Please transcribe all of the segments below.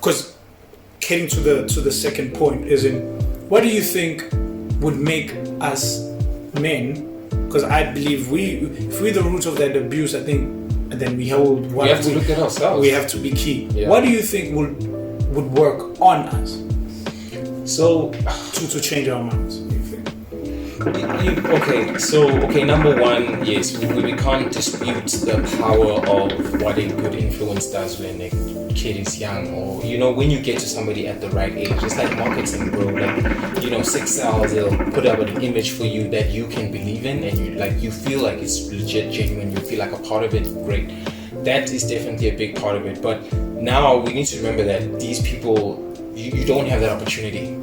because getting to the second point is in what do you think would make us men? Because I believe if we're the root of that abuse, I think, and then we hold. We have to look at ourselves. We have to be key. Yeah. What do you think would work on us? So to change our minds. Okay, number one, yes, we can't dispute the power of what a good influence does when a kid is young, or when you get to somebody at the right age. It's like marketing, bro. Like, sex sells, they'll put up an image for you that you can believe in, and you feel like it's legit, genuine, you feel like a part of it. Great. That is definitely a big part of it. But now we need to remember that these people, you don't have that opportunity.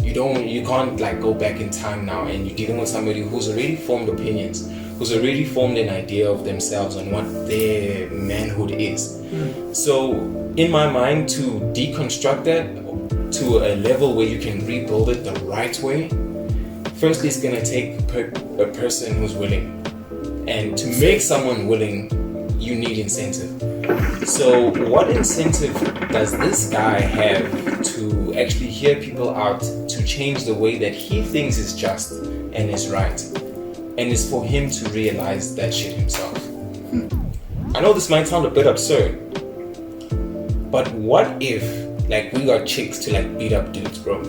You can't like go back in time now, and you're dealing with somebody who's already formed opinions, who's already formed an idea of themselves and what their manhood is. So in my mind, to deconstruct that to a level where you can rebuild it the right way, firstly it's gonna take a person who's willing, and to make someone willing you need incentive. So what incentive does this guy have to actually hear people out to change the way that he thinks is just and is right? And it's for him to realize that shit himself. I know this might sound a bit absurd, but what if we got chicks to beat up dudes, bro?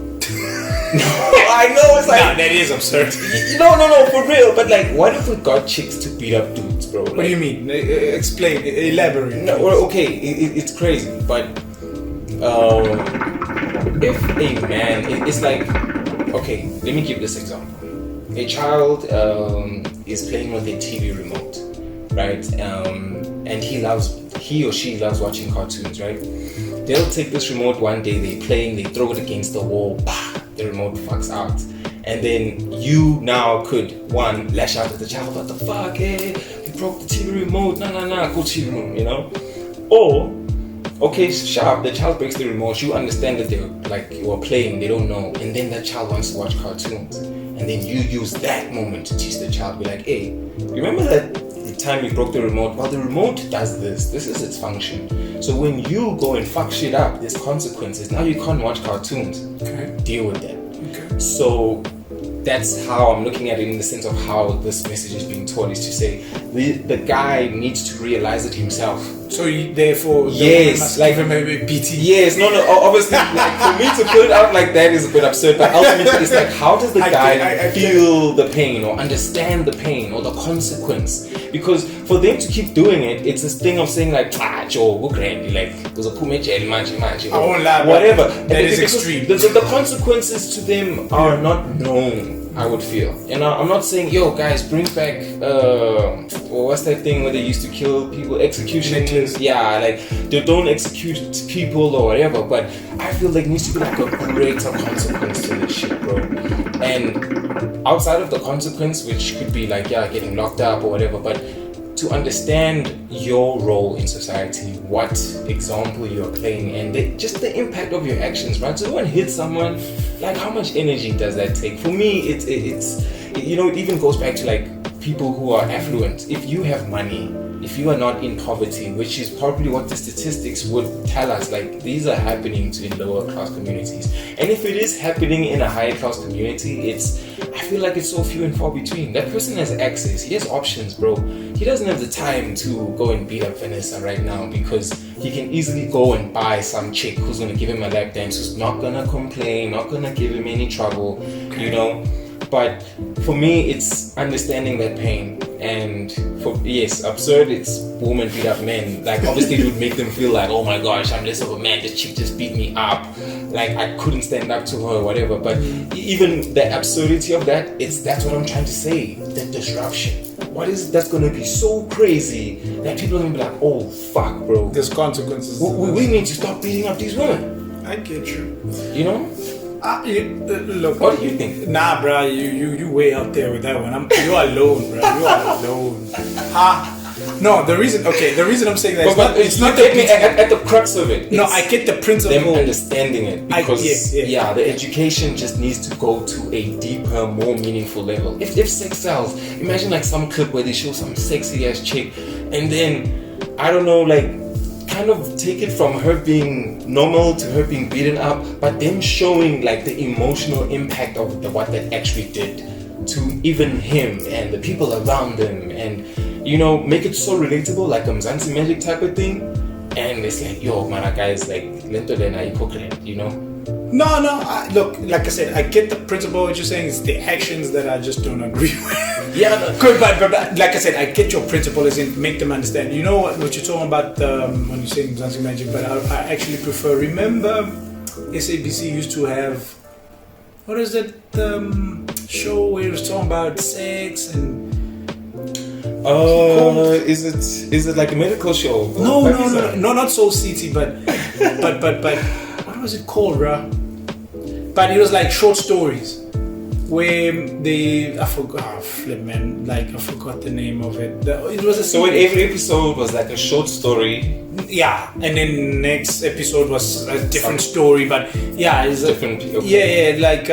I know it's like... Nah, that is absurd. No, for real. But what if we got chicks to beat up dudes, bro? What do you mean? Explain, elaborate. No, well, okay, it's crazy, but if a man, it's like, okay, let me give this example. A child is playing with a TV remote, right? And he or she loves watching cartoons, right? They'll take this remote one day, they're playing, they throw it against the wall, bah, the remote fucks out. And then you now could, one, lash out at the child, what the fuck, you broke the TV remote, nah, go to your room, Or, okay, sharp, the child breaks the remote, you understand that they were playing, they don't know, and then that child wants to watch cartoons. And then you use that moment to teach the child, be like, hey, remember that the time you broke the remote? Well, the remote does this is its function. So when you go and fuck shit up, there's consequences. Now you can't watch cartoons. Okay. Deal with that. Okay. So that's how I'm looking at it, in the sense of how this message is being taught, is to say the guy needs to realize it himself. So therefore, yes, give him a PT. Yes, no, obviously, for me to put it out like that is a bit absurd. But ultimately, it's like, how does the guy feel the pain, or understand the pain, or the consequence? Because for them to keep doing it, it's this thing of saying Joe, go crazy, there's a I won't lie, whatever. That is extreme. The consequences to them are not known, I would feel. I'm not saying, yo, guys, bring back, what's that thing where they used to kill people, execution. Yeah, they don't execute people or whatever, but I feel there needs to be a greater consequence to this shit, bro. And outside of the consequence, which could be getting locked up or whatever, but to understand your role in society, what example you're playing, and just the impact of your actions, right? So when you hit someone, how much energy does that take? For me, it's it even goes back to people who are affluent. If you have money, if you are not in poverty, which is probably what the statistics would tell us, these are happening in lower class communities. And if it is happening in a higher class community, I feel like it's so few and far between. That person has access, he has options, bro. He doesn't have the time to go and beat up Vanessa right now, because he can easily go and buy some chick who's gonna give him a lap dance, who's not gonna complain, not gonna give him any trouble, But for me, it's understanding that pain. And absurd, it's women beat up men. Obviously it would make them feel oh my gosh, I'm less of a man, this chick just beat me up, I couldn't stand up to her or whatever. But even the absurdity of that, that's what I'm trying to say, the disruption. What is that's gonna be so crazy that people are gonna be like, oh fuck, bro, there's consequences. We need to stop beating up these women. I get you. Look, what do you think? Nah, bro, you way out there with that one. You're alone, bro. You are alone. No, the reason I'm saying that it's not at the crux of it. No, I get the principle. Them understanding it, because the education just needs to go to a deeper, more meaningful level. If sex sells, imagine some clip where they show some sexy ass chick, and then I don't know, kind of take it from her being normal to her being beaten up, but then showing like the emotional impact of what that actually did to even him and the people around him, and make it so relatable, like a Mzansi Magic type of thing. And it's like, yo, man, guys, like, lento dena hypocrite, No, look, like I said, I get the principle. What you're saying is the actions that I just don't agree with. Yeah, no. Good, but like I said, I get your principle as in make them understand. You know what you're talking about when you're saying Mzansi Magic, but I actually prefer. Remember, SABC used to have, what is it, show where it was talking about sex and. Is it like a medical show? No, not so city, but what was it called, bruh? But it was like short stories where I forgot the name of it. It was so every episode was like a short story. Yeah, and then next episode was a different story, but yeah, it's different. Okay. Yeah, like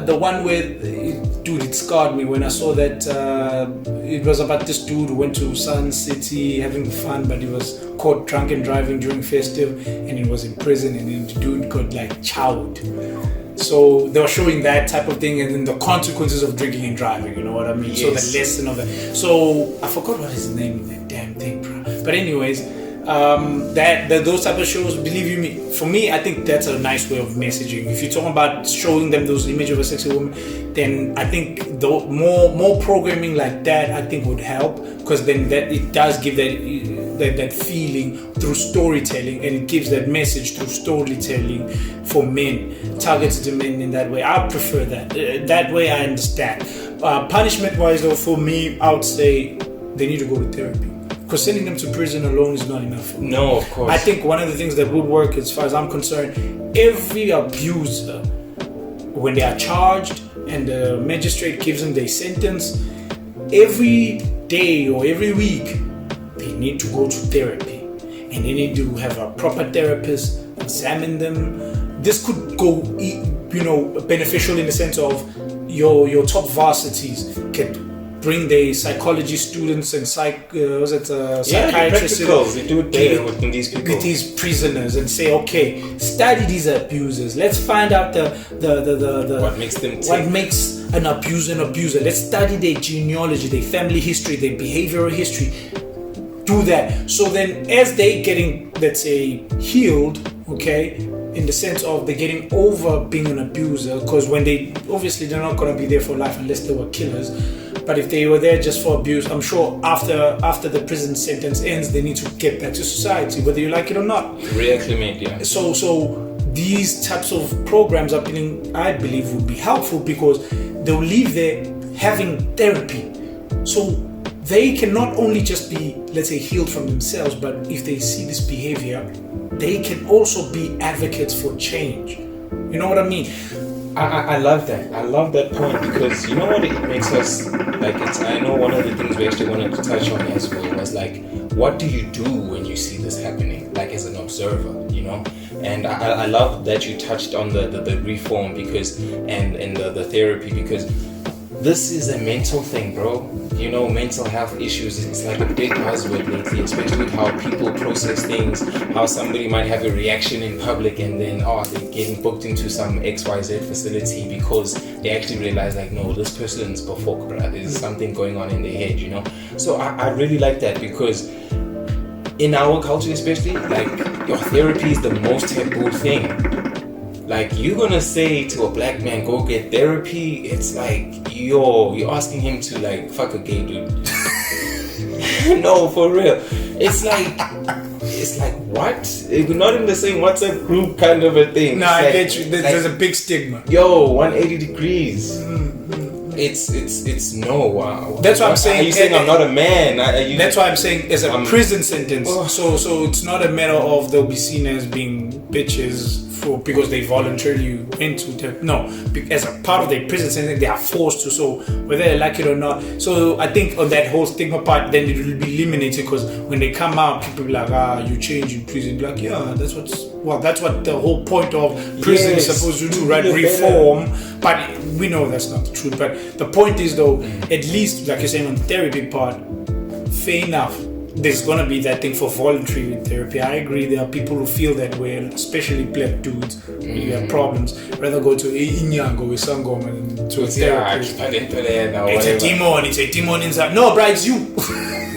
the one where it scarred me when I saw that it was about this dude who went to Sun City having fun, but he was caught drunk and driving during festive, and he was in prison, and then the dude got like chowed. So they were showing that type of thing, and then the consequences of drinking and driving. You know what I mean? Yes. So the lesson of that. So I forgot what is the name of that damn thing, bro. But anyways, those type of shows, believe you me, for me, I think that's a nice way of messaging. If you're talking about showing them those images of a sexy woman, then I think more programming like that, I think would help, because then that it does give that feeling through storytelling, and it gives that message through storytelling for men, targeted to men in that way. I prefer that. That way I understand. Punishment wise though, for me, I would say they need to go to therapy. Because sending them to prison alone is not enough. No, of course. I think one of the things that would work, as far as I'm concerned, every abuser, when they are charged and the magistrate gives them their sentence, every day or every week, they need to go to therapy. And they need to have a proper therapist examine them. This could go, beneficial in the sense of your top varsities can bring the psychology students and psychiatrists they do it there with these people, with these prisoners, and say, okay, study these abusers. Let's find out the what makes them tick. What makes an abuser an abuser. Let's study their genealogy, their family history, their behavioral history. Do that. So then, as they getting, let's say, healed, okay, in the sense of they're getting over being an abuser, because when they're not going to be there for life unless they were killers. But if they were there just for abuse, I'm sure after the prison sentence ends, they need to get back to society, whether you like it or not. Reacclimate, yeah. So these types of programs, I believe, would be helpful, because they'll leave there having therapy. So they can not only just be, let's say, healed from themselves, but if they see this behavior, they can also be advocates for change. You know what I mean? I love that. I love that point, because you know what it makes us like. I know one of the things we actually wanted to touch on as well was like, what do you do when you see this happening, like as an observer, And I love that you touched on the reform and the therapy, because this is a mental thing, bro. Mental health issues, it's like a big buzzword lately, especially with how people process things, how somebody might have a reaction in public and then, they're getting booked into some XYZ facility because they actually realize, like, no, this person's before, bro. There's something going on in their head, So I really like that, because in our culture especially, like, your therapy is the most taboo thing. Like, you're gonna say to a black man, go get therapy, it's like, you're asking him to, like, fuck a gay dude. No, for real. It's like, what? It's not in the same WhatsApp group kind of a thing. No, I get you. There's a big stigma. 180 degrees. It's no. Wow. That's what I'm saying. Are you saying I'm not a man? That's why I'm saying it's a prison sentence. So it's not a matter of they'll be seen as being bitches because they voluntarily went to as a part of their prison sentence, they are forced to. So whether they like it or not. So I think on that whole stigma part, then it will be eliminated, because when they come out, people will be like, you change in prison. Be like, yeah, that's what the whole point of prison is supposed to do, right? Reform. But we know that's not the truth. But the point is, though, at least, like you're saying on the therapy part, fair enough. there's gonna be that thing for voluntary therapy. I agree. There are people who feel that way, especially black dudes. You have problems. Rather go to Inyango with Sangoma and to a therapist. It's a demon inside. No, bro, it's you.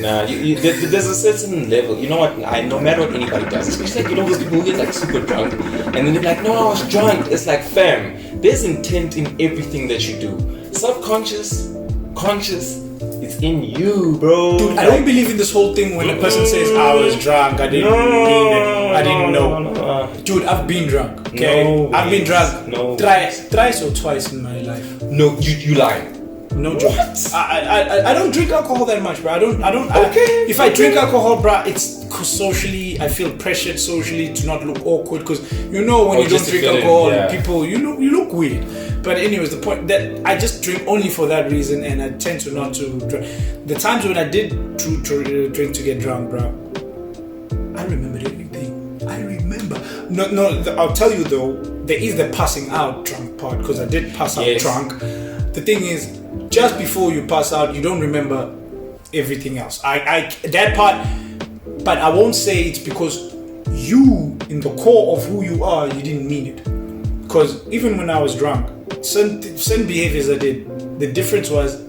Nah, there's a certain level. You know what? No matter what anybody does, especially like, those people who get like super drunk, and then they're like, "No, I was drunk." It's like, fam, there's intent in everything that you do. Subconscious, conscious. It's in you, bro. Dude, I don't believe in this whole thing when a person says I was drunk, I didn't mean it, I didn't know. Dude, I've been drunk. Okay, I've been drunk thrice or twice in my life. No, you lie. No joke. I don't drink alcohol that much, bro. I don't. Okay. If I drink alcohol, bro, it's socially. I feel pressured socially to not look awkward because when you don't drink alcohol, people you look weird. But anyways, the point that I just drink only for that reason, and I tend to not to drink. The times when I did drink to get drunk, bro, I remember everything. I remember. No. I'll tell you though, there is the passing out drunk part because I did pass out drunk. The thing is, just before you pass out, you don't remember everything else. I that part, but I won't say it's because you, in the core of who you are, you didn't mean it. Because even when I was drunk, certain behaviors I did, the difference was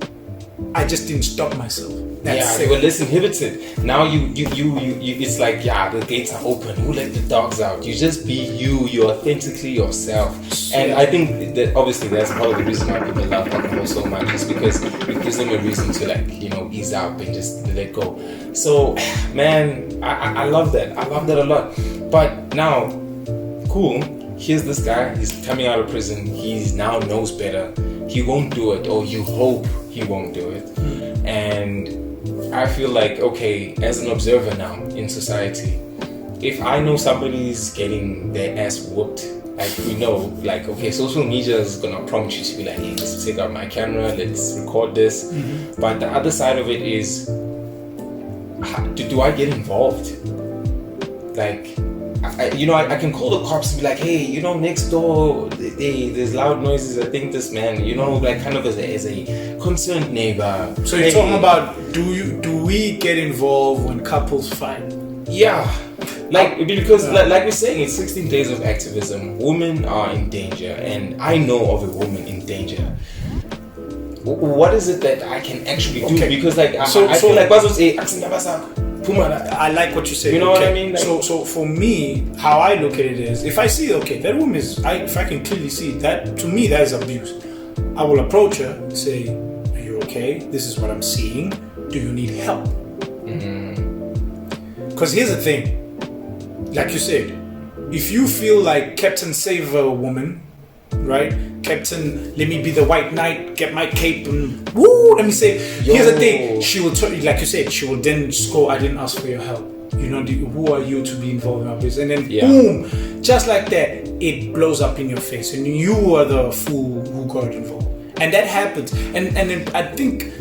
I just didn't stop myself. They were less inhibited. Now you it's like, the gates are open. Who let the dogs out? You just be you. You're authentically yourself. And I think that obviously that's part of the reason why people love alcohol so much, is because it gives them a reason to ease up and just let go. So, man, I love that. I love that a lot. But now, cool. Here's this guy. He's coming out of prison. He now knows better. He won't do it, or you hope he won't do it. And I feel like, okay, as an observer now in society, if I know somebody's getting their ass whooped, like we know, like, okay, social media is gonna prompt you to be like, hey, let's take out my camera, let's record this. But the other side of it is, do I get involved? Like, I can call the cops and be like, hey, next door, there's loud noises. I think this man, like kind of as a concerned neighbor. So you're talking about, do we get involved when couples fight? Yeah. Because like we're saying, it's 16 days of activism. Women are in danger, and I know of a woman in danger. What is it that I can actually do? Okay. Because I feel like I like what you say. You know what I mean? So for me, how I look at it is, if I see, that woman if I can clearly see that, to me that is abuse, I will approach her and say, are you okay? This is what I'm seeing. Do you need help? Because here's the thing, like you said, if you feel like Captain Save a woman, right? Captain, let me be the white knight, get my cape and woo, let me say, here's the thing, she will, like you said, she will then just go, I didn't ask for your help. Who are you to be involved in our business? And then boom, just like that, it blows up in your face and you are the fool who got involved. And that happens. And then I think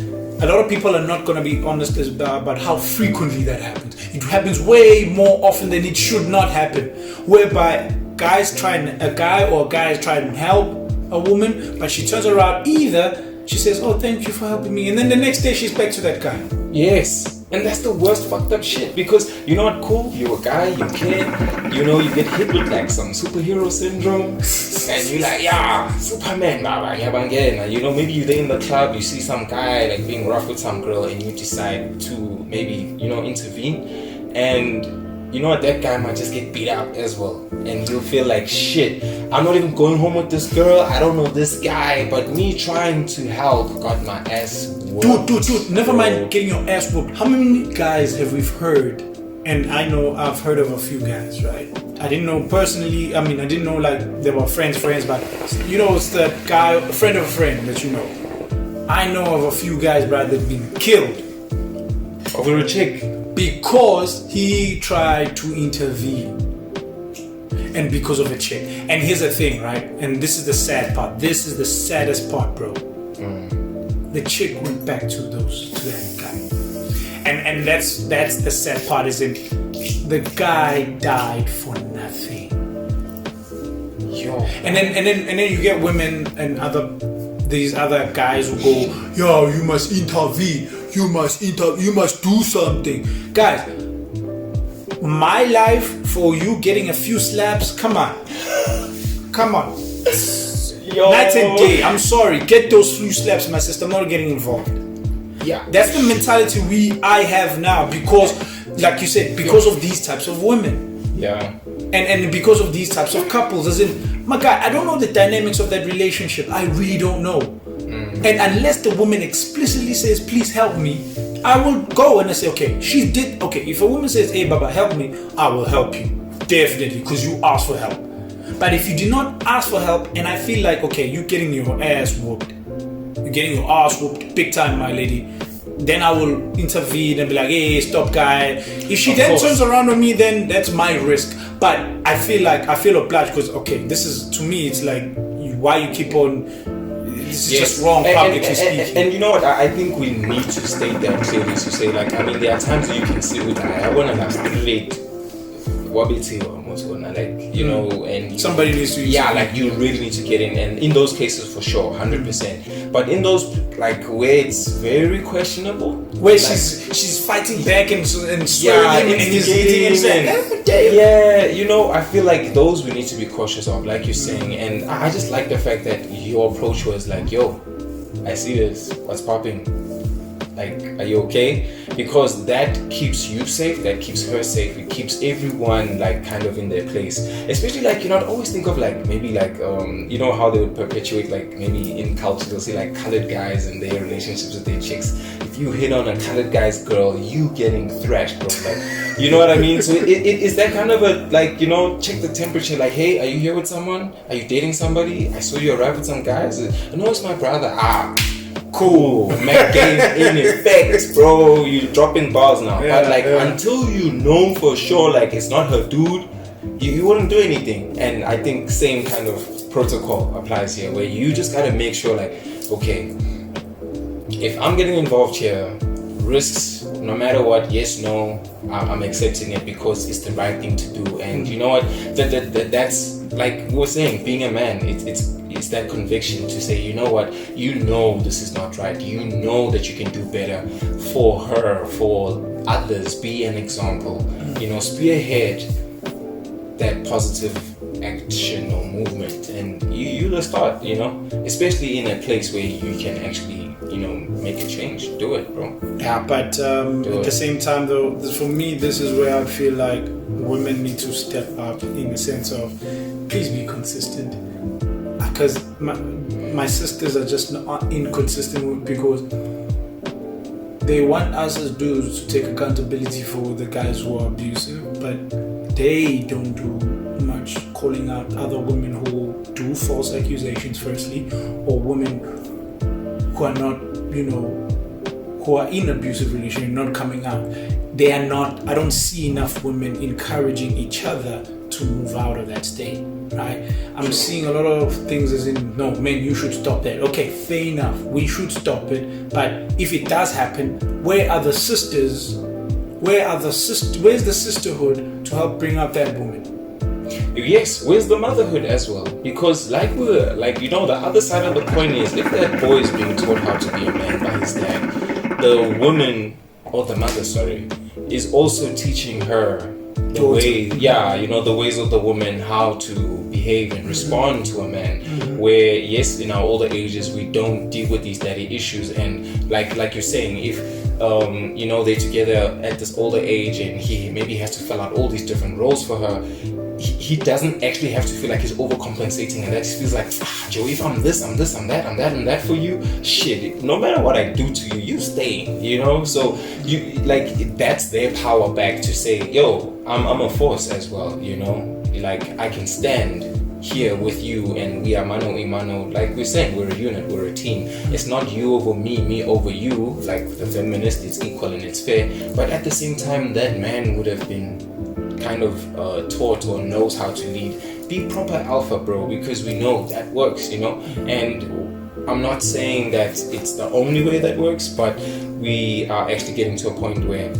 a lot of people are not going to be honest about how frequently that happens. It happens way more often than it should not happen, whereby a guy is trying to help a woman, but she turns around, either she says, oh, thank you for helping me, and then the next day she's back to that guy. Yes, and that's the worst fucked up shit, because you know what, cool, you're a guy, you care, you get hit with like some superhero syndrome, and you're like, yeah, Superman, maybe you're there in the club, you see some guy like being rough with some girl, and you decide to maybe, intervene, and you know what, that guy might just get beat up as well, and you'll feel like, shit, I'm not even going home with this girl, I don't know this guy, but me trying to help got my ass whooped. Dude, never mind getting your ass whooped. How many guys have we heard? And I know I've heard of a few guys, right? I didn't know personally, I didn't know like they were friends, but it's the guy, a friend of a friend that you know. I know of a few guys, bro, that've been killed over a chick. Because he tried to intervene. And because of a chick. And here's the thing, right? And this is the sad part. This is the saddest part, bro. The chick went back to that guy. And that's the sad part, is in the guy died for nothing. Yo. And then you get women and these other guys who go, yo, you must intervene. you must do something. Guys, my life for you getting a few slaps, come on. Yo. Night and day, I'm sorry, get those few slaps, my sister, I'm not getting involved. Yeah. That's the mentality I have now because, like you said, because of these types of women. Yeah. And because of these types of couples, as in, my guy, I don't know the dynamics of that relationship. I really don't know. And unless the woman explicitly says, please help me, I will go and I say, okay, if a woman says, hey, Baba, help me, I will help you. Definitely, because you asked for help. But if you do not ask for help, and I feel like, okay, you're getting your ass whooped. You're getting your ass whooped big time, my lady. Then I will intervene and be like, hey, stop, guy. If she then turns around on me, then that's my risk. But I feel obliged because, okay, this is, to me, it's like, why you keep on, this is just wrong publicly speaking. And you know what, I think we need to state that clearly to say, like, I mean, there are times you can see with, I want to have straight, like, you know, and somebody needs to like you really need to get in, and in those cases for sure 100%, but in those like where it's very questionable, where like, she's fighting back and swearing and instigating and you know, I feel like those we need to be cautious of, like you're saying. And I just like the fact that your approach was like, yo, I see this, what's popping, like, are you okay? Because that keeps you safe, that keeps her safe, it keeps everyone like kind of in their place. Especially like, you know, I always think of like maybe like you know how they would perpetuate like maybe in culture they'll say like colored guys and their relationships with their chicks. If you hit on a colored guy's girl, you getting thrashed, bro. Like, you know what I mean? So it is that kind of a like, you know, check the temperature, like, hey, are you here with someone? Are you dating somebody? I saw you arrive with some guys. No, it's my brother. Cool, Mac game in effect, bro. You dropping bars now, but like until you know for sure, like it's not her dude, you wouldn't do anything. And I think same kind of protocol applies here, where you just gotta make sure, like, okay, if I'm getting involved here, risks, no matter what, yes, no, I'm accepting it because it's the right thing to do. And you know what? That's like we were saying, being a man, it's that conviction to say, you know what, you know this is not right. You know that you can do better for her, for others. Be an example. You know, spearhead that positive action or movement, and you'll start. You know, especially in a place where you can actually, you know, make a change. Do it, bro. Yeah, but at the same time, though, for me, this is where I feel like women need to step up in the sense of, please be consistent. Because my sisters are just not inconsistent because they want us as dudes to take accountability for the guys who are abusive, but they don't do much calling out other women who do false accusations, firstly, or women who are not, you know, who are in abusive relationship, not coming out. They are not, I don't see enough women encouraging each other to move out of that state, right? I'm seeing a lot of things as in, no, men, you should stop that. Okay, fair enough, we should stop it, but if it does happen, where are the sisters? Where's the sisterhood to help bring up that woman? Yes, where's the motherhood as well? Because like you know, the other side of the coin is, if that boy is being taught how to be a man by his dad, the woman, or the mother, sorry, is also teaching her the way, you know, the ways of the woman, how to behave and respond to a man. Where yes, in our older ages we don't deal with these daddy issues, and like you're saying, if you know, they're together at this older age and he maybe has to fill out all these different roles for her, he doesn't actually have to feel like he's overcompensating, and that just feels like, Joe, if I'm this, I'm that, I'm that for you, shit, no matter what I do to you, you stay, you know. So you like, that's their power back to say, yo, I'm a force as well, you know, like I can stand here with you and we are mano a mano. Like we're saying, we're a unit, we're a team. It's not you over me, me over you, like the feminist, it's equal and it's fair. But at the same time, that man would have been kind of taught or knows how to lead. Be proper alpha, bro, because we know that works, you know. And I'm not saying that it's the only way that works, but we are actually getting to a point where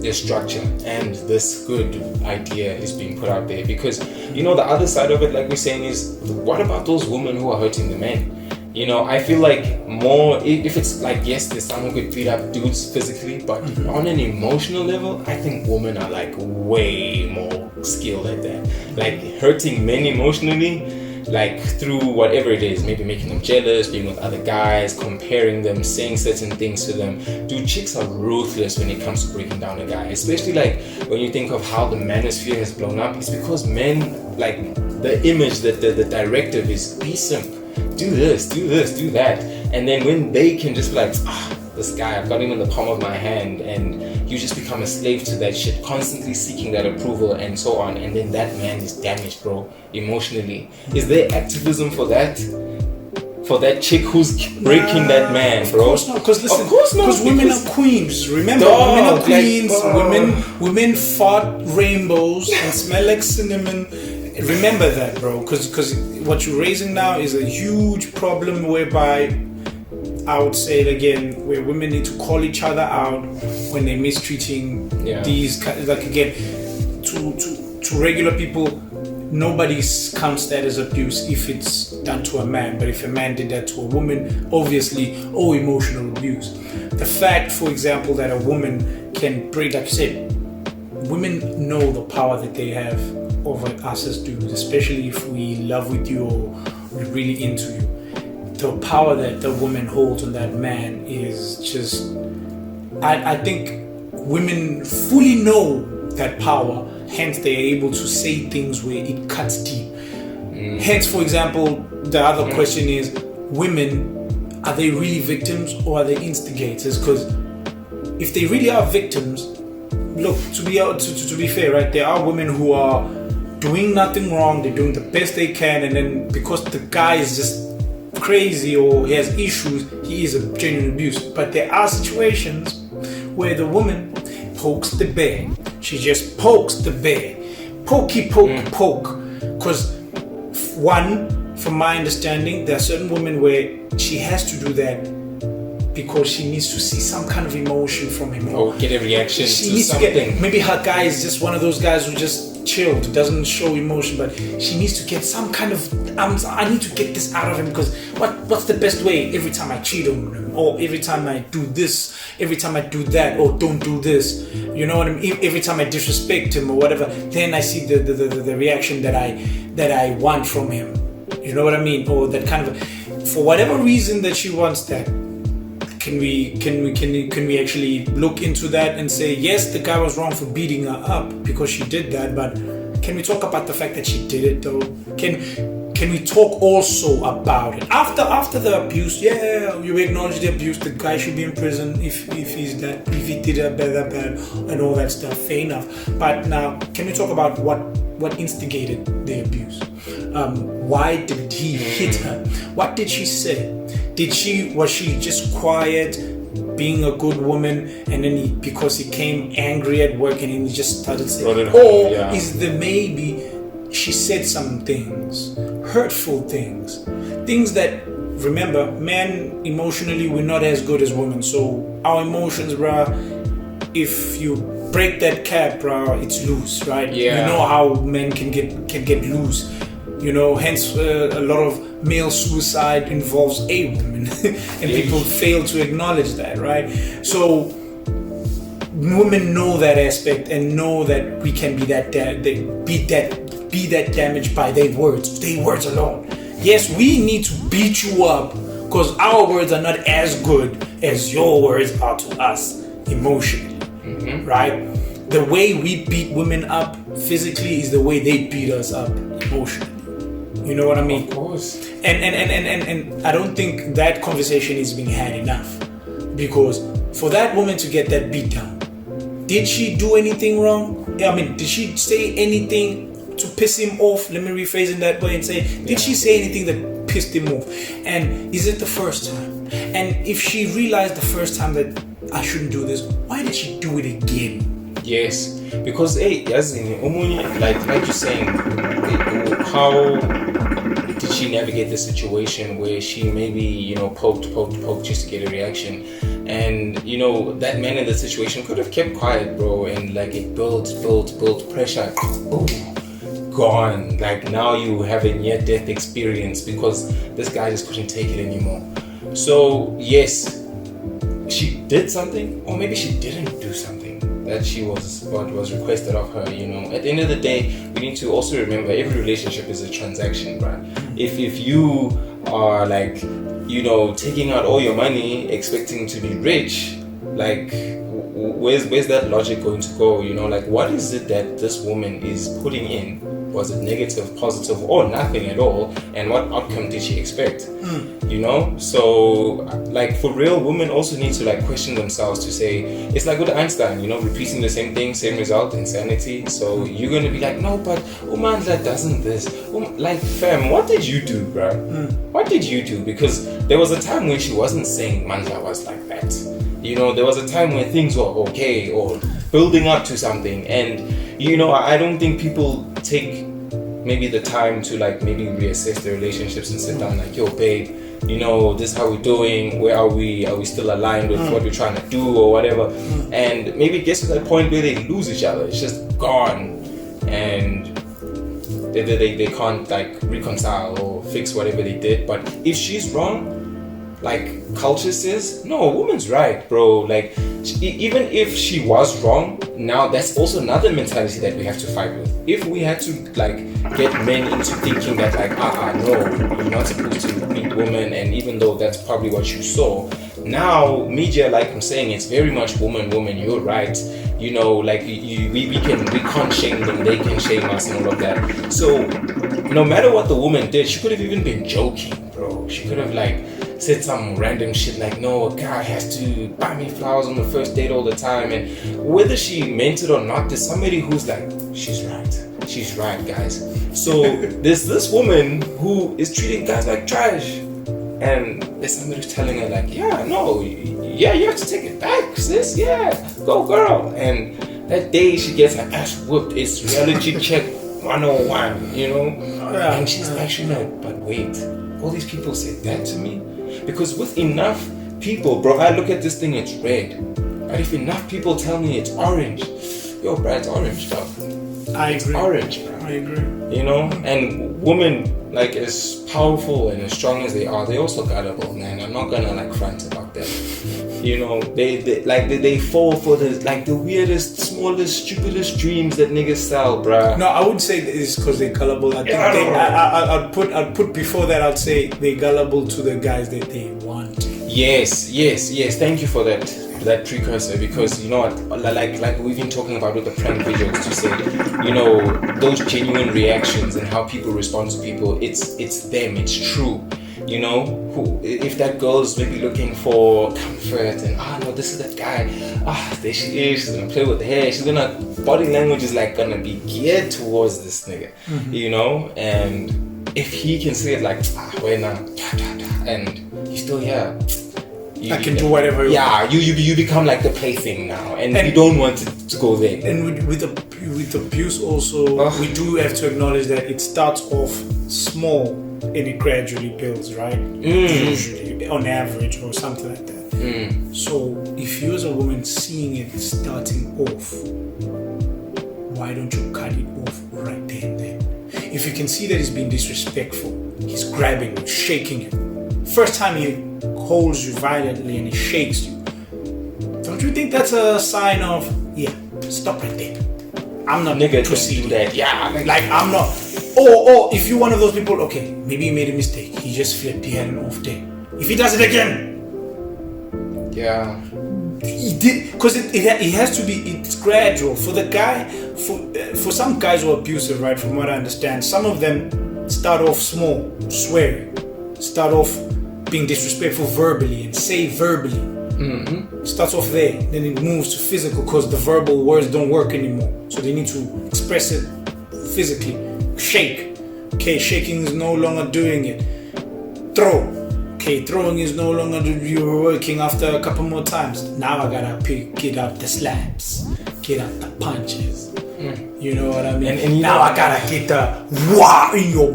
there's structure and this good idea is being put out there. Because, you know, the other side of it, like we're saying, is what about those women who are hurting the men? You know, I feel like more if it's like, yes, there's someone who could beat up dudes physically, but on an emotional level, I think women are like way more skilled at that. Like hurting men emotionally, like through whatever it is, maybe making them jealous, being with other guys, comparing them, saying certain things to them. Dude, chicks are ruthless when it comes to breaking down a guy, especially like when you think of how the manosphere has blown up. It's because men, like the image that the directive is be simp, do this, do that, and then when they can just be like, this guy, I've got him in the palm of my hand, and you just become a slave to that shit, constantly seeking that approval and so on, and then that man is damaged, bro, emotionally. Is there activism for that? For that chick who's breaking that man, bro? Of course not, because listen, of course not, because women are queens. Remember, women are queens. Women fart rainbows and smell like cinnamon. Remember that, bro, because what you're raising now is a huge problem whereby, I would say it again, where women need to call each other out when they're mistreating these, like again, to regular people, nobody counts that as abuse if it's done to a man. But if a man did that to a woman, obviously, emotional abuse. The fact, for example, that a woman can break, like you said, women know the power that they have over us as dudes, especially if we love with you or we're really into you. The power that the woman holds on that man is just, I think women fully know that power, hence they're able to say things where it cuts deep. Hence, for example, the other question is, women, are they really victims or are they instigators? Because if they really are victims, look, to be fair, right, there are women who are doing nothing wrong, they're doing the best they can, and then because the guy is just crazy or he has issues, he is a genuine abuse. But there are situations where the woman pokes the bear. She just pokes the bear. Pokey poke. Because one, from my understanding, there are certain women where she has to do that because she needs to see some kind of emotion from him. Or get a reaction she to needs something. To get, maybe her guy is just one of those guys who just chilled, doesn't show emotion, but she needs to get some kind of, I need to get this out of him, because what's the best way? Every time I cheat on him, or every time I do this, every time I do that, or don't do this, you know what I mean? Every time I disrespect him or whatever, then I see the reaction that I want from him. You know what I mean? Or that kind of, for whatever reason that she wants that. Can we actually look into that and say, yes, the guy was wrong for beating her up because she did that, but can we talk about the fact that she did it though? Can we talk also about it after the abuse? Yeah, you acknowledge the abuse. The guy should be in prison if he did that bad and all that stuff. Fair enough. But now, can we talk about what instigated the abuse? Why did he hit her? What did she say? Was she just quiet, being a good woman, and then because he came angry at work and he just started saying, is the maybe she said some things, hurtful things that, remember, men emotionally, we're not as good as women, so our emotions, bruh, if you break that cap, bruh, it's loose, right? Yeah. You know how men can get loose. You know, hence a lot of male suicide involves a woman, and people fail to acknowledge that, right? So women know that aspect and know that we can be that damaged by their words alone. Yes, we need to beat you up because our words are not as good as your words are to us emotionally, right? The way we beat women up physically is the way they beat us up emotionally. You know what I mean? Of course. And I don't think that conversation is being had enough, because for that woman to get that beat down, did she do anything wrong? I mean, did she say anything to piss him off? Let me rephrase it that way and say, did she say anything that pissed him off? And is it the first time? And if she realized the first time that I shouldn't do this, why did she do it again? Yes, because as in like you're saying, how did she navigate the situation where she maybe poked just to get a reaction, and that man in the situation could have kept quiet, bro, and like it built pressure. Oh, gone. Like now you have a near-death experience because this guy just couldn't take it anymore. So yes, she did something, or maybe she didn't do something that she was what was requested of her. You know, at the end of the day, we need to also remember every relationship is a transaction, right? If you are like, you know, taking out all your money expecting to be rich, like where's that logic going to go? You know, like what is it that this woman is putting in? Was it negative, positive, or nothing at all? And what outcome did she expect? You know, so like for real, women also need to like question themselves to say, it's like with Einstein, you know, repeating the same thing, same result, insanity. So you're gonna be like, no, but Umandla doesn't this. Like, fam, what did you do, bro? What did you do? Because there was a time when she wasn't saying Mandla was like that. You know, there was a time when things were okay or building up to something, and you know, I don't think people take maybe the time to like maybe reassess their relationships and sit down like, yo babe, you know, this is how we're doing, where are we still aligned with what we're trying to do or whatever, and maybe it gets to that point where they lose each other, it's just gone, and they can't like reconcile or fix whatever they did. But if she's wrong, like culture says, no, a woman's right, bro. Like even if she was wrong, now that's also another mentality that we have to fight with. If we had to like get men into thinking that like no, you're not supposed to beat women, and even though that's probably what you saw, now media, like I'm saying, it's very much woman, you're right. You know, like we can't shame them, they can shame us and all of that. So no matter what the woman did, she could have even been joking, bro. She could have like said some random shit like, no, a guy has to buy me flowers on the first date all the time, and whether she meant it or not, there's somebody who's like, she's right, guys. So there's this woman who is treating guys like trash, and there's somebody who's telling her like, you have to take it back, sis, go girl. And that day she gets her ass whooped. It's reality check 101, you know. And she's actually like, but wait, all these people said that to me? Because with enough people, bro, I look at this thing, it's red. But if enough people tell me it's orange, yo, bro, it's orange, dog. I agree. It's orange, bro. I agree. You know, and women, like as powerful and as strong as they are, they also gullible, man. I'm not gonna like front about that. You know, they fall for the weirdest, smallest, stupidest dreams that niggas sell, bruh. No, I wouldn't say it's because they're gullible. I think I'd put before that. I'd say they're gullible to the guys that they want. Yes. Thank you for that precursor, because you know what, like we've been talking about with the prank videos, to say, you know, those genuine reactions and how people respond to people. It's them. It's true. You know, if that girl's maybe looking for comfort and no, this is that guy, there she is, she's gonna play with the hair, body language is like gonna be geared towards this nigga, you know. And if he can say it like, wait now, and you still I can do whatever. You become like the plaything now, and you don't want to go there. And with abuse also, we do have to acknowledge that it starts off small and it gradually builds, right? Usually, on average, or something like that. So if you as a woman seeing it starting off, why don't you cut it off right there and then? If you can see that he's being disrespectful, he's grabbing you, shaking you. First time he holds you violently and he shakes you, don't you think that's a sign of, stop right there? I'm not nigga proceeding. Do that. Like I'm not. Or if you're one of those people, okay, maybe he made a mistake. He just flipped. He had an off day. If he does it again, he did, because it has to be. It's gradual for the guy. For some guys who are abusive, right? From what I understand, some of them start off small, swearing, start off being disrespectful verbally, and say verbally. Starts off there, then it moves to physical, because the verbal words don't work anymore. So they need to express it physically. Shake. Okay, shaking is no longer doing it. Throw. Okay, throwing is no longer you're working after a couple more times. Now I gotta get out the slaps, get out the punches. You know what I mean? And now I gotta get the wow in your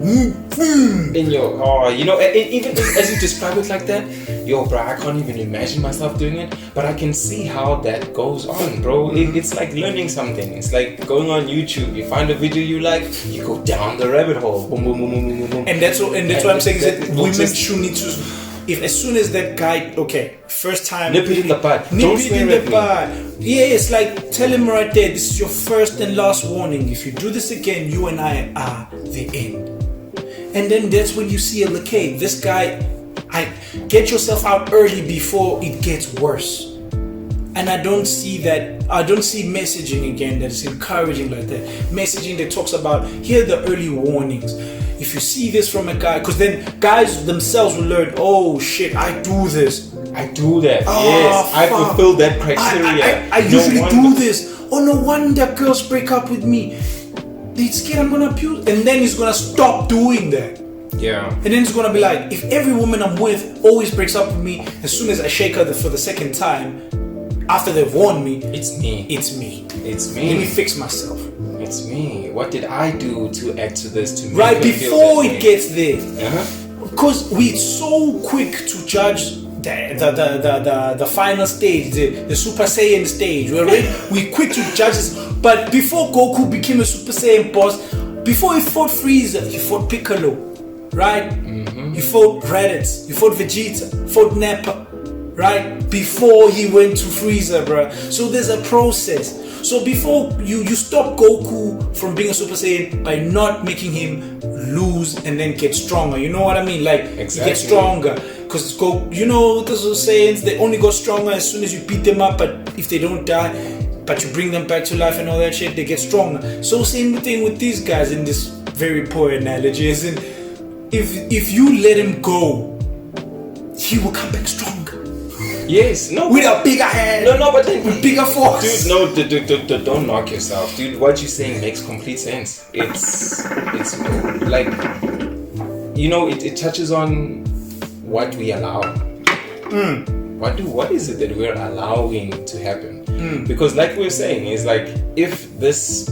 in your you know, and even as you describe it like that, yo, bro, I can't even imagine myself doing it, but I can see how that goes on, bro. It's like learning something. It's like going on YouTube. You find a video you like, you go down the rabbit hole. Boom, boom, boom, boom, boom, boom. And that's what I'm saying is that women should need to. If as soon as that guy, first time, nip it in the bud. Nip it in the bud. Yeah, it's like, tell him right there, this is your first and last warning. If you do this again, you and I are the end. And then that's when you see, okay, this guy, get yourself out early before it gets worse. And I don't see that. I don't see messaging again that is encouraging like that. Messaging that talks about, here are the early warnings. If you see this from a guy, because then guys themselves will learn, oh shit, I do this. I do that. Yes, I fulfill that criteria. I usually do this. Oh, no wonder girls break up with me. They're scared I'm gonna abuse. And then he's gonna stop doing that. Yeah. And then it's gonna be like, if every woman I'm with always breaks up with me, as soon as I shake her for the second time, after they've warned me, it's me. It's me. It's me. Let me fix myself. It's me. What did I do to add to this to make right before it way? gets there? Because we're so quick to judge the final stage, the Super Saiyan stage. We're quick to judge this. But before Goku became a Super Saiyan boss, before he fought Frieza, he fought Piccolo, right? He fought Raditz, he fought Vegeta, fought Nappa, right? Before he went to Frieza, bro. So there's a process. So before you stop Goku from being a Super Saiyan by not making him lose and then get stronger. You know what I mean? Like, exactly. Get stronger. Because you know the Super Saiyans, they only go stronger as soon as you beat them up. But if they don't die, but you bring them back to life and all that shit, they get stronger. So same thing with these guys in this very poor analogy. As in, if you let him go, he will come back stronger. Yes, no. With a bigger hand. No, but then with bigger force. Dude, no, don't knock yourself, dude. What you're saying makes complete sense. It's like, you know, it touches on what we allow. What is it that we're allowing to happen? Because like we were saying, is like, if this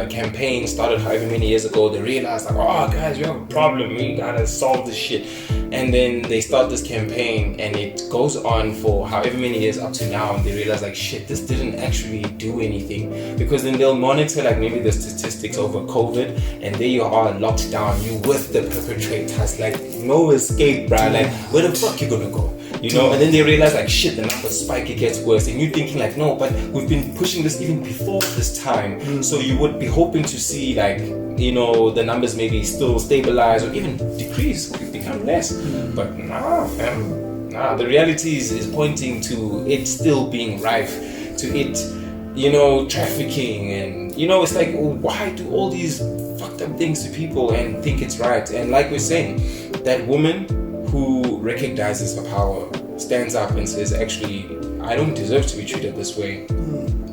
campaign started however many years ago, they realized like, oh guys, we have a problem, we gotta solve this shit. And then they start this campaign and it goes on for however many years up to now, and they realize like, shit, this didn't actually do anything. Because then they'll monitor like maybe the statistics over COVID, and there you are locked down, you with the perpetrators, like no escape, bruh. Like, where the fuck you gonna go? You know, and then they realize like, shit, the numbers spike, it gets worse. And you're thinking like, no, but we've been pushing this even before this time. So you would be hoping to see like, you know, the numbers maybe still stabilize or even decrease, become less. But nah, fam. Nah, the reality is pointing to it still being rife, to it, you know, trafficking. And, you know, it's like, why do all these fucked up things to people and think it's right? And like we're saying, that woman who recognizes her power, stands up and says, actually, I don't deserve to be treated this way.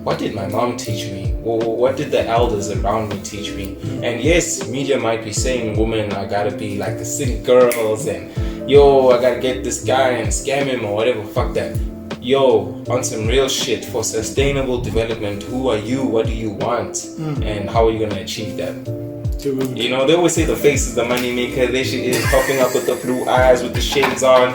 What did my mom teach me? Or what did the elders around me teach me? And yes, media might be saying, woman, I gotta be like the city girls, and yo, I gotta get this guy and scam him or whatever, fuck that. Yo, on some real shit, for sustainable development, who are you? What do you want? And how are you gonna achieve that? Dude. You know, they always say the face is the money maker. There she is, popping up with the blue eyes, with the shades on.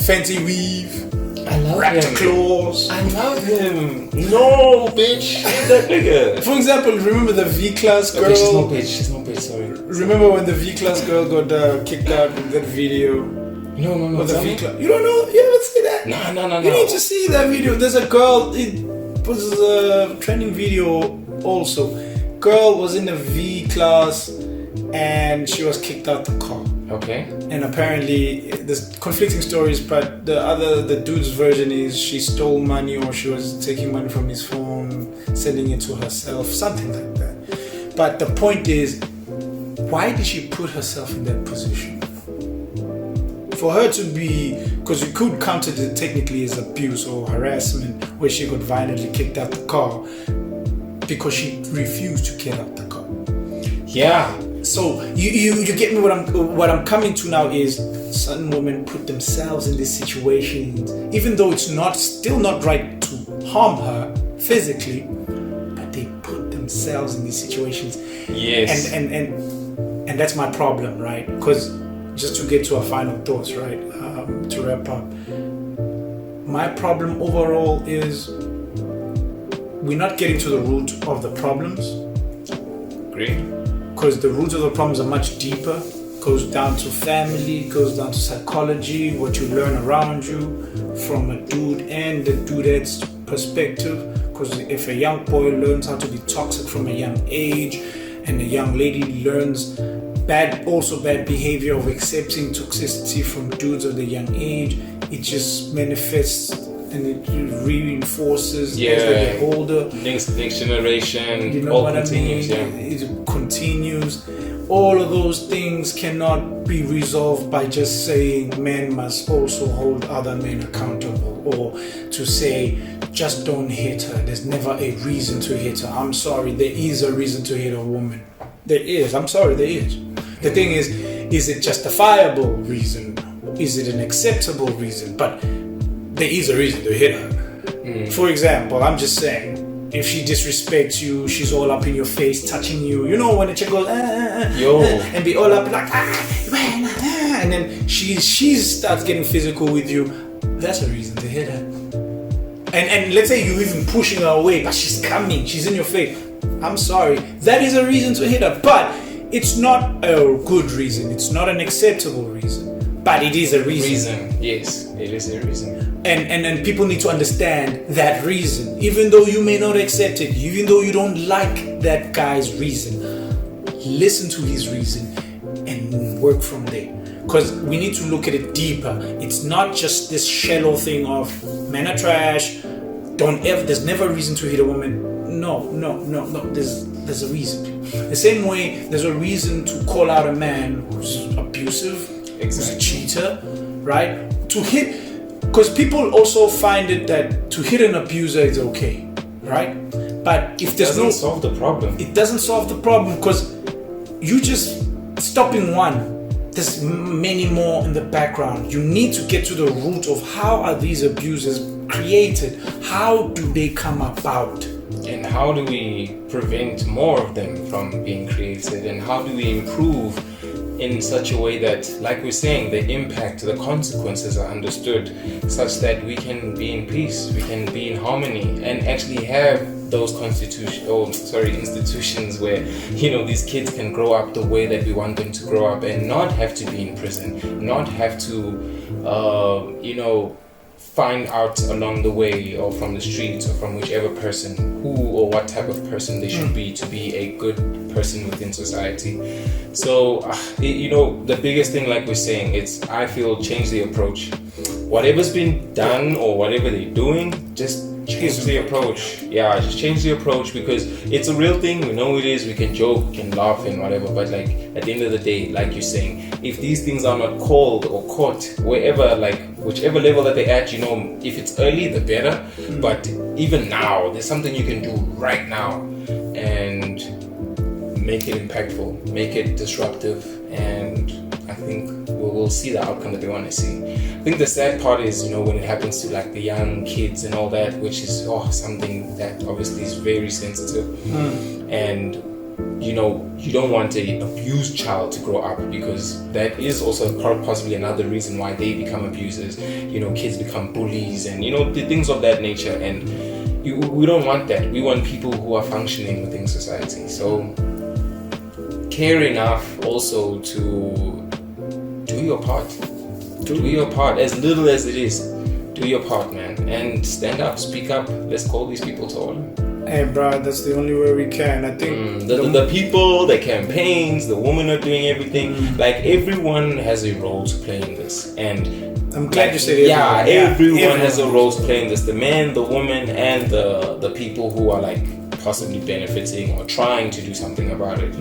Fancy weave. I love raptor him. claws. I love him. No, bitch. Hit that nigga. For example, remember the V-Class girl? Okay, she's no bitch, sorry. Remember when the V-Class girl got kicked out with that video? No. With the V-Class. You don't know? You haven't seen that? No. You need to see that video. There's a girl, it was a trending video also. Girl was in the V-Class and she was kicked out the car. Okay. And apparently there's conflicting stories, but the dude's version is she stole money, or she was taking money from his phone, sending it to herself, something like that. But the point is, why did she put herself in that position? For her to be, because you could count it technically as abuse or harassment, where she got violently kicked out the car because she refused to get out the car. Yeah. So you get me. What I'm coming to now is, certain women put themselves in these situations, even though it's still not right to harm her physically, but they put themselves themselves in these situations. Yes. And that's my problem, right? Because just to get to our final thoughts, right? To wrap up, my problem overall is we're not getting to the root of the problems. Great. Because the roots of the problems are much deeper. Goes down to family, goes down to psychology, what you learn around you from a dude and the dude's perspective. Because if a young boy learns how to be toxic from a young age, and a young lady learns bad behavior of accepting toxicity from dudes at a young age, it just manifests and it reinforces as they get older. Next generation, you know what continues, I mean? It continues. All of those things cannot be resolved by just saying men must also hold other men accountable, or to say just don't hit her. There's never a reason to hit her. I'm sorry, there is a reason to hit a woman. There is. I'm sorry, there is. The thing is it justifiable reason? Is it an acceptable reason? But there is a reason to hit her. For example, I'm just saying, if she disrespects you, she's all up in your face, touching you. You know when a chick goes, and be all up like, and then she starts getting physical with you. That's a reason to hit her. And let's say you're even pushing her away, but she's coming, she's in your face. I'm sorry, that is a reason to hit her, but it's not a good reason. It's not an acceptable reason. But it is a reason. Yes, it is a reason. And people need to understand that reason. Even though you may not accept it, even though you don't like that guy's reason, listen to his reason and work from there. Because we need to look at it deeper. It's not just this shallow thing of men are trash, there's never a reason to hit a woman. No. There's a reason. The same way there's a reason to call out a man who's abusive, who's a cheater, right? To hit, because people also find it that to hit an abuser is okay, right? But if there's doesn't solve the problem. It doesn't solve the problem, because you just stopping one. There's many more in the background. You need to get to the root of how are these abusers created? How do they come about? And how do we prevent more of them from being created? And how do we improve in such a way that, like we're saying, the impact, the consequences are understood, such that we can be in peace, we can be in harmony, and actually have those institutions where, you know, these kids can grow up the way that we want them to grow up, and not have to be in prison, not have to, find out along the way or from the streets or from whichever person who or what type of person they should be to be a good person within society. So, the biggest thing, like we're saying, I feel change the approach. Whatever's been done or whatever they're doing, just change the approach. Yeah, just change the approach, because it's a real thing. We know it is. We can joke, we can laugh and whatever, but like at the end of the day, like you're saying, if these things are not called or caught wherever, like whichever level that they're at, if it's early, the better. But even now, there's something you can do right now and make it impactful, make it disruptive, and I think we'll see the outcome that we want to see. I think the sad part is, when it happens to like the young kids and all that, which is something that obviously is very sensitive. And you don't want an abused child to grow up, because that is also possibly another reason why they become abusers. Kids become bullies and the things of that nature, and we don't want that. We want people who are functioning within society. So care enough also to do your part. Do your part, as little as it is. Do your part, man, and stand up, speak up. Let's call these people to order. Hey, bro, that's the only way we can. I think the people, the campaigns, the women are doing everything. Like, everyone has a role to play in this, and I'm glad you said it. Everyone has a role to play in this. The man, the woman, and the people who are like possibly benefiting or trying to do something about it.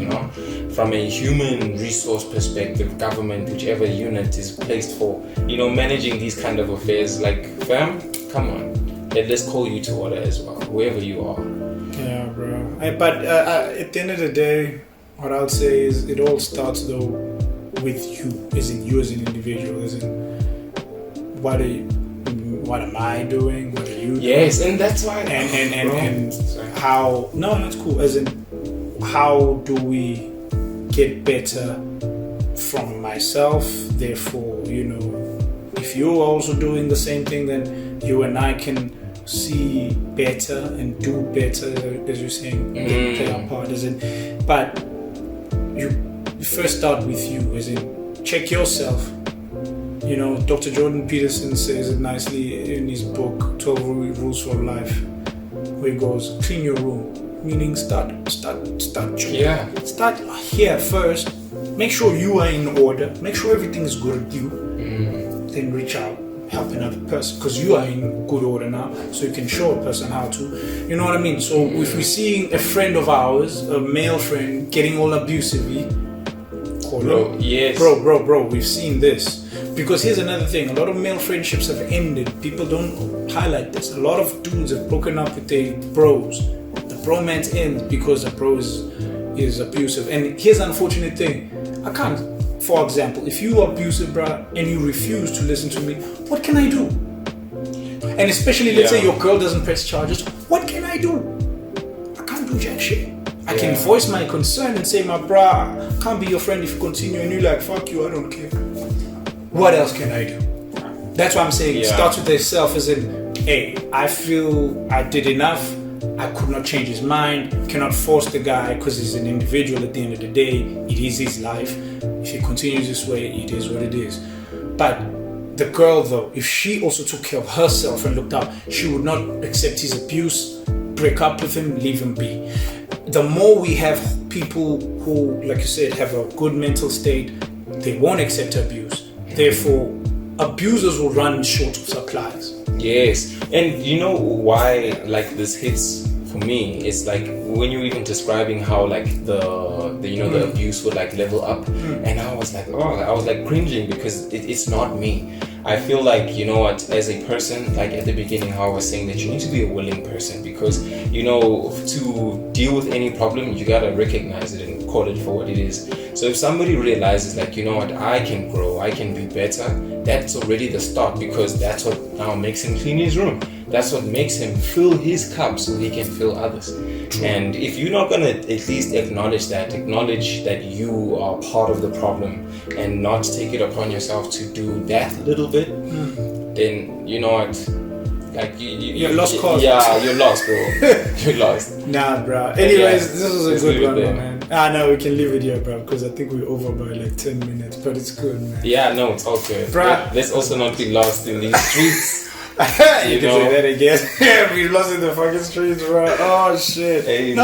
From a human resource perspective, government, whichever unit is placed for managing these kind of affairs. Like, fam, come on. Let's call you to order as well, whoever you are. Yeah, bro. But at the end of the day, what I would say is it all starts though with you, as in you as an individual, as in what am I doing? What are you doing? Yes, and that's why. And how? No, that's cool. As in, how do we get better from myself? Therefore, if you're also doing the same thing, then you and I can see better and do better, as you're saying, play our part, but you first start with you, as in check yourself. Dr. Jordan Peterson says it nicely in his book 12 Rules for Life, where he goes, clean your room, meaning start here first. Make sure you are in order, make sure everything is good with you, then reach out, help another person, because you are in good order now, so you can show a person how to, you know what I mean? So if we're seeing a friend of ours, a male friend, getting all abusively, bro, yes, bro, we've seen this. Because here's another thing, a lot of male friendships have ended. People don't highlight this. A lot of dudes have broken up with their bros. The bromance ends because the bro is abusive. And here's the unfortunate thing. I can't, for example, if you are abusive, bruh, and you refuse to listen to me, what can I do? And especially, let's say your girl doesn't press charges, what can I do? I can't do jack shit. I can voice my concern and say, my bruh, I can't be your friend if you continue, and you're like, fuck you, I don't care. What else can I do? That's why I'm saying it starts with yourself, as in, hey, I feel I did enough. I could not change his mind. Cannot force the guy because he's an individual at the end of the day. It is his life. If he continues this way, it is what it is. But the girl, though, if she also took care of herself and looked out, she would not accept his abuse, break up with him, leave him be. The more we have people who, like you said, have a good mental state, they won't accept abuse. Therefore, abusers will run short of supplies. Yes, and you know why like this hits for me? It's like when you're even describing how like the abuse would like level up, and I was like cringing because it's not me. I feel like, you know what, as a person, like at the beginning how I was saying that you need to be a willing person, because to deal with any problem you gotta recognize it and call it for what it is. So if somebody realizes like, you know what, I can grow, I can be better, that's already the start, because that's what now makes him clean his room. That's what makes him fill his cup so he can fill others. And if you're not gonna at least acknowledge that you are part of the problem and not take it upon yourself to do that little bit, then you know what, like you're lost cause. Yeah, you're lost, bro. You're lost. Nah, bro. Anyways, this was a good one, man. No, we can leave it here, bro, because I think we're over by like 10 minutes, but it's good, man. Yeah, no, it's all good. Bro. Let's also not be lost in these streets. You can say that again. We lost in the fucking streets, bro. Oh shit. Hey,